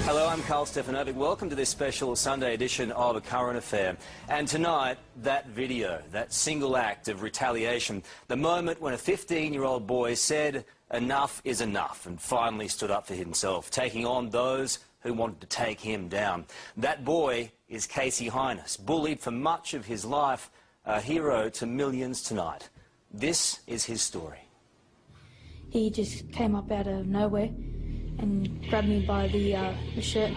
Hello, I'm Carl Stefanovic. Welcome to this special Sunday edition of A Current Affair. And tonight, that video, that single act of retaliation, the moment when a 15-year-old boy said enough is enough and finally stood up for himself, taking on those who wanted to take him down. That boy is Casey Heynes, bullied for much of his life, a hero to millions tonight. This is his story. He just came up out of nowhere and grabbed me by the shirt,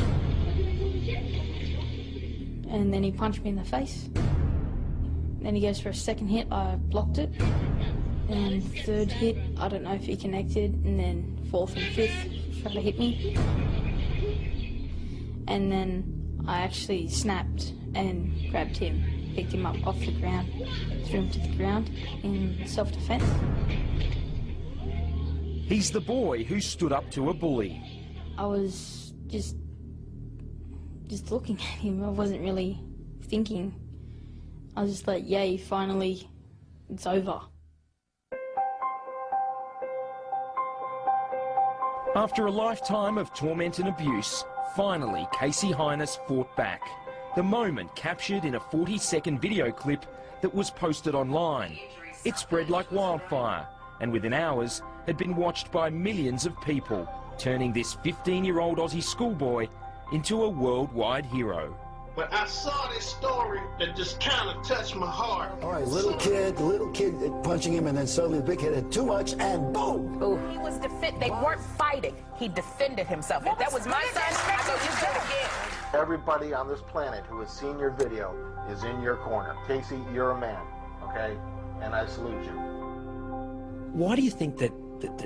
and then he punched me in the face. Then he goes for a second hit, I blocked it, and third hit, I don't know if he connected, and then fourth and fifth tried to hit me. And then I actually snapped and grabbed him, picked him up off the ground, threw him to the ground in self-defense. He's the boy who stood up to a bully. I was just looking at him. I wasn't really thinking. I was just like, yay, finally, it's over. After a lifetime of torment and abuse, finally Casey Heynes fought back. The moment captured in a 40-second video clip that was posted online. It spread like wildfire, and within hours had been watched by millions of people, turning this 15-year-old Aussie schoolboy into a worldwide hero. But I saw this story that just kind of touched my heart. All right, little kid punching him, and then suddenly the big kid had too much, and boom! Ooh. He was they weren't fighting. He defended himself. If that was my son, I go, you do it again. Everybody on this planet who has seen your video is in your corner. Casey, you're a man, okay? And I salute you. Why do you think that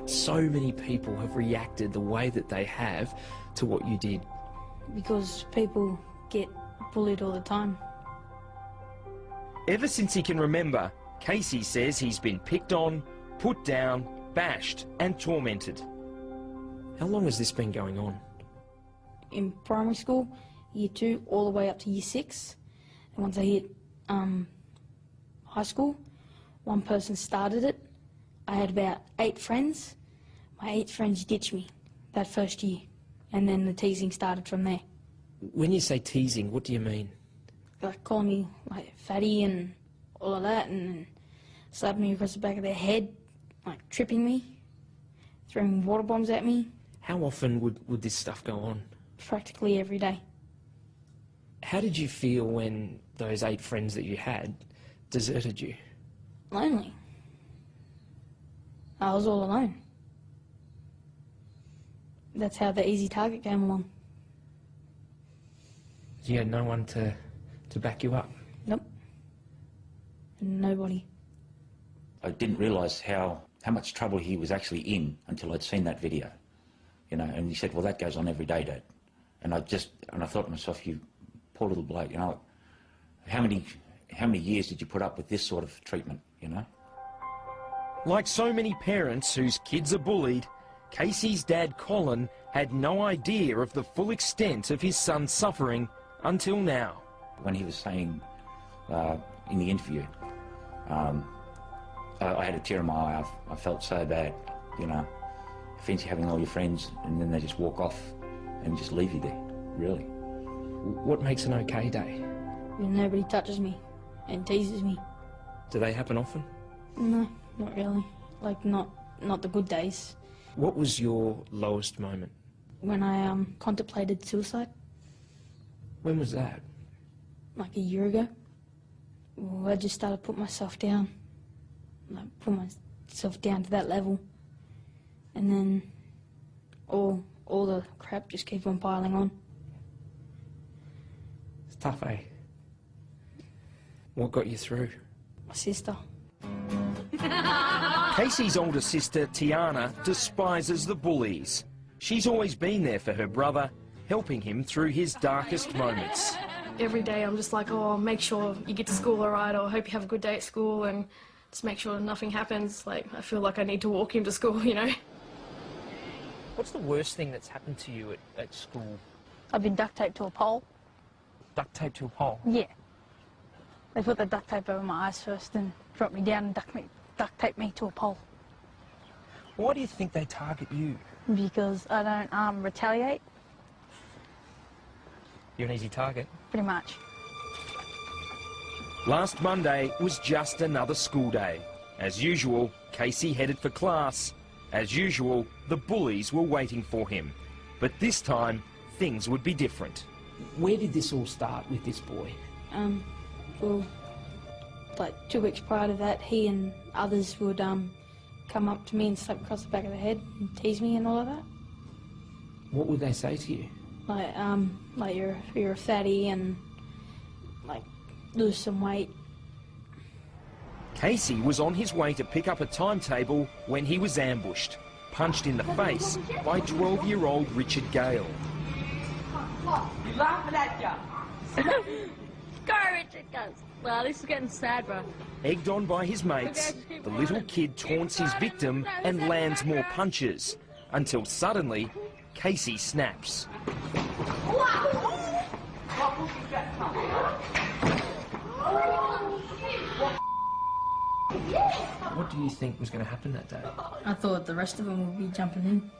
so many people have reacted the way that they have to what you did? Because people get bullied all the time. Ever since he can remember, Casey says he's been picked on, put down, bashed and tormented. How long has this been going on? In primary school, year 2, all the way up to year 6. And once I hit high school, one person started it. I had about 8 friends. My 8 friends ditched me that first year, and then the teasing started from there. When you say teasing, what do you mean? Like calling me like fatty and all of that, and then slapping me across the back of their head, like tripping me, throwing water bombs at me. How often would this stuff go on? Practically every day. How did you feel when those 8 friends that you had deserted you? Lonely. I was all alone. That's how the easy target came along. You had no one to back you up? Nope. Nobody. I didn't realise how much trouble he was actually in until I'd seen that video. You know, and he said, well, that goes on every day, Dad. And I thought to myself, you poor little bloke, you know, how many years did you put up with this sort of treatment, you know? Like so many parents whose kids are bullied, Casey's dad, Colin, had no idea of the full extent of his son's suffering until now. When he was saying in the interview, I had a tear in my eye. I felt so bad, you know. Fancy having all your friends and then they just walk off and just leave you there, really. What makes an okay day? When nobody touches me and teases me. Do they happen often? No, not really. Like, not the good days. What was your lowest moment? When I contemplated suicide. When was that? Like a year ago. Well, I just started putting myself down. Like, put myself down to that level. And then all the crap just keeps on piling on. It's tough, eh? What got you through? My sister. Casey's older sister, Tiana, despises the bullies. She's always been there for her brother, helping him through his darkest moments. Every day I'm just like, oh, make sure you get to school all right, or I hope you have a good day at school, and just make sure nothing happens. Like, I feel like I need to walk him to school, you know? What's the worst thing that's happened to you at school? I've been duct taped to a pole. Duct taped to a pole? Yeah. They put the duct tape over my eyes first, then dropped me down and duct taped me to a pole. Why do you think they target you? Because I don't retaliate. You're an easy target. Pretty much. Last Monday was just another school day. As usual, Casey headed for class. As usual, the bullies were waiting for him. But this time, things would be different. Where did this all start with this boy? Well, like 2 weeks prior to that, he and others would come up to me and slap across the back of the head and tease me and all of that. What would they say to you? Like you're a fatty and like lose some weight. Casey was on his way to pick up a timetable when he was ambushed, punched in the face by 12-year-old Richard Gale. You laughing at ya? Go, Richard, go. Well, this is getting sad, bro. Egged on by his mates, the little kid taunts his victim and lands more punches, until suddenly, Casey snaps. What do you think was going to happen that day? I thought the rest of them would be jumping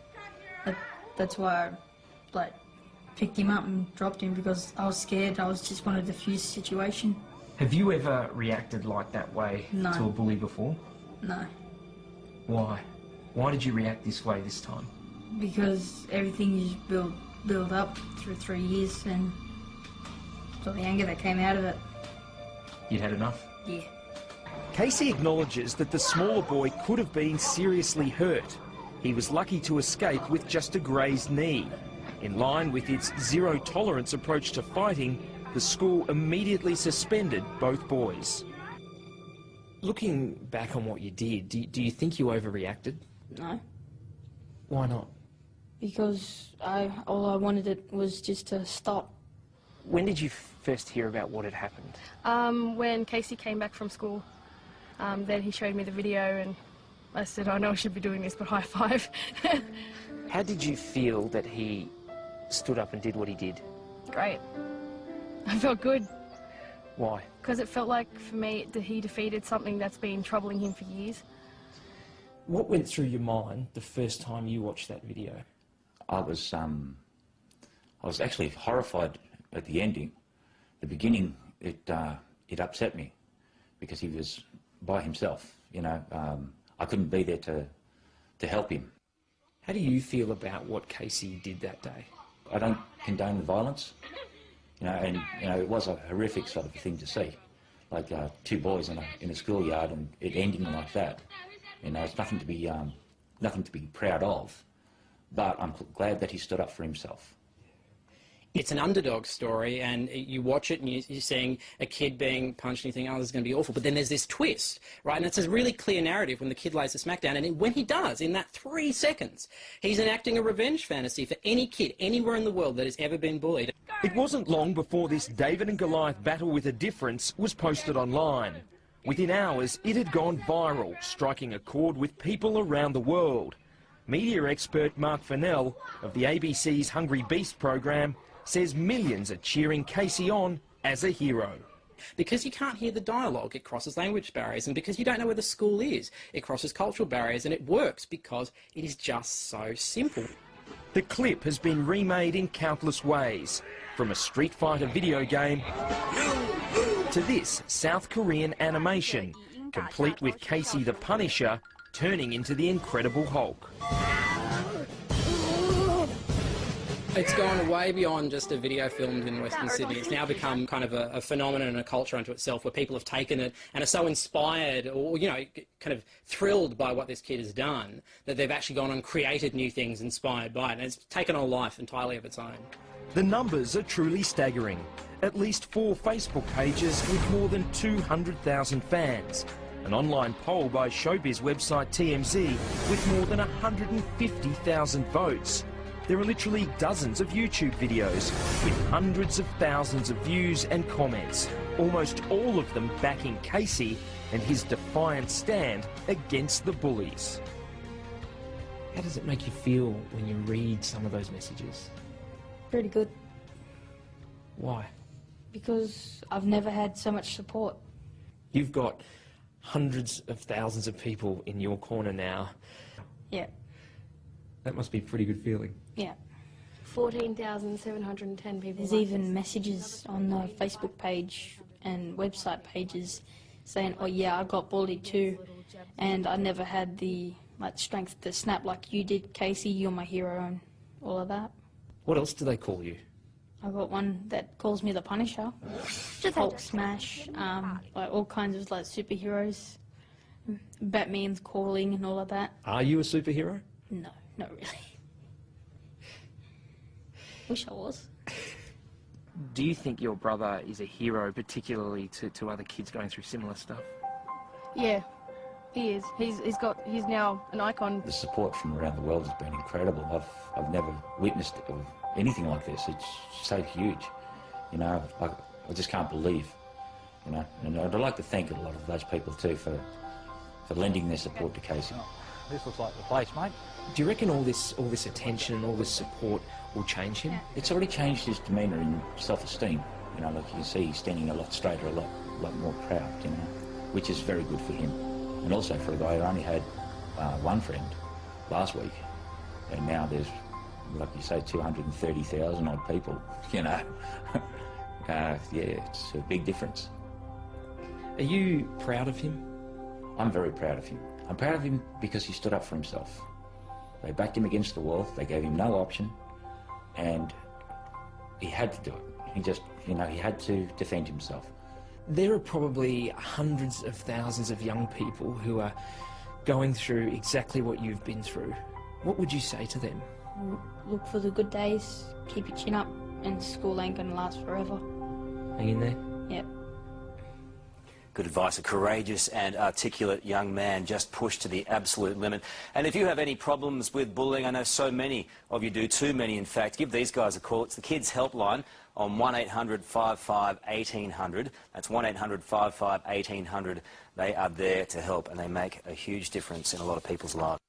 in. That's why I picked him up and dropped him, because I was scared. I just wanted to defuse the situation. Have you ever reacted like that way to a bully before? No. Why? Why did you react this way this time? Because everything you build up through 3 years, and so the anger that came out of it. You'd had enough? Yeah. Casey acknowledges that the smaller boy could have been seriously hurt. He was lucky to escape with just a grazed knee. In line with its zero-tolerance approach to fighting, the school immediately suspended both boys. Looking back on what you did, do you think you overreacted? No. Why not? Because all I wanted it was just to stop. When did you first hear about what had happened? When Casey came back from school, then he showed me the video and I said, I know I should be doing this, but high five. How did you feel that he stood up and did what he did? Great. I felt good. Why? Because it felt like, for me, that he defeated something that's been troubling him for years. What went through your mind the first time you watched that video? I was actually horrified at the ending. The beginning, it upset me because he was by himself. You know, I couldn't be there to help him. How do you feel about what Casey did that day? I don't condone the violence, you know, and it was a horrific sort of thing to see, like 2 boys in a schoolyard and it ending like that. You know, it's nothing to be proud of, but I'm glad that he stood up for himself. It's an underdog story, and you watch it and you're seeing a kid being punched and you think, oh, this is going to be awful. But then there's this twist, right? And it's a really clear narrative when the kid lays the smack down. And when he does, in that 3 seconds, he's enacting a revenge fantasy for any kid anywhere in the world that has ever been bullied. It wasn't long before this David and Goliath battle with a difference was posted online. Within hours, it had gone viral, striking a chord with people around the world. Media expert Mark Fennell of the ABC's Hungry Beast program says millions are cheering Casey on as a hero. Because you can't hear the dialogue, it crosses language barriers, and because you don't know where the school is, it crosses cultural barriers, and it works because it is just so simple. The clip has been remade in countless ways, from a Street Fighter video game to this South Korean animation, complete with Casey the Punisher turning into the Incredible Hulk. It's gone way beyond just a video filmed in Western Sydney. It's now become kind of a phenomenon and a culture unto itself, where people have taken it and are so inspired or, you know, kind of thrilled by what this kid has done that they've actually gone and created new things inspired by it. And it's taken on a life entirely of its own. The numbers are truly staggering. At least 4 Facebook pages with more than 200,000 fans. An online poll by showbiz website TMZ with more than 150,000 votes. There are literally dozens of YouTube videos with hundreds of thousands of views and comments, almost all of them backing Casey and his defiant stand against the bullies. How does it make you feel when you read some of those messages? Pretty good. Why? Because I've never had so much support. You've got hundreds of thousands of people in your corner now. Yeah. That must be a pretty good feeling. Yeah. 14,710 people. There's even messages on the Facebook page and website pages saying, oh yeah, I got bullied too, and I never had the strength to snap like you did, Casey, you're my hero, and all of that. What else do they call you? I got one that calls me the Punisher, Hulk Smash, like all kinds of like superheroes. Batman's calling and all of that. Are you a superhero? No, not really. Wish I was. Do you think your brother is a hero, particularly to other kids going through similar stuff? Yeah, he is. He's now an icon. The support from around the world has been incredible. I've never witnessed anything like this. It's so huge. You know, I just can't believe, you know. And I'd like to thank a lot of those people too for lending their support to Casey. This looks like the place, mate. Do you reckon all this attention and all this support will change him? It's already changed his demeanour and self-esteem. You know, like you can see, he's standing a lot straighter, a lot more proud, you know, which is very good for him. And also for a guy who only had one friend last week, and now there's, like you say, 230,000 odd people, you know. Yeah, it's a big difference. Are you proud of him? I'm very proud of him. I'm proud of him because he stood up for himself. They backed him against the wall, they gave him no option, and he had to do it. He just, you know, he had to defend himself. There are probably hundreds of thousands of young people who are going through exactly what you've been through. What would you say to them? Look for the good days, keep your chin up, and school ain't gonna last forever. Hang in there? Yep. Good advice. A courageous and articulate young man, just pushed to the absolute limit. And if you have any problems with bullying, I know so many of you do, too many in fact, give these guys a call. It's the Kids Helpline on 1800 55 1800. That's 1800 55 1800. They are there to help, and they make a huge difference in a lot of people's lives.